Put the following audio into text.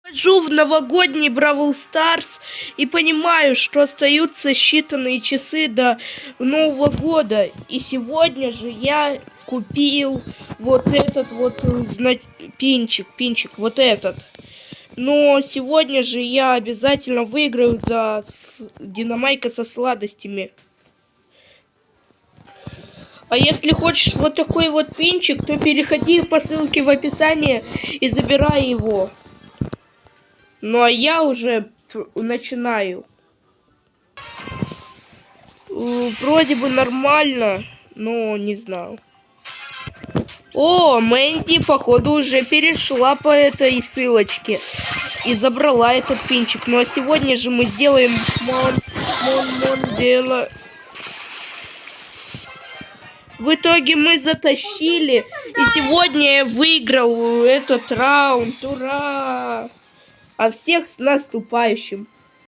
Хожу в новогодний Бравл Старс и понимаю, что остаются считанные часы до Нового года. И сегодня же я купил вот этот вот пинчик, вот этот. Но сегодня же я обязательно выиграю за Динамайка со сладостями. А если хочешь вот такой вот пинчик, то переходи по ссылке в описании и забирай его. Ну а я уже начинаю. Вроде бы нормально, но не знаю. О, Мэнди, походу, уже перешла по этой ссылочке и забрала этот пинчик. Ну а сегодня же мы сделаем дело. В итоге мы затащили, и сегодня я выиграл этот раунд. Ура! А всех с наступающим!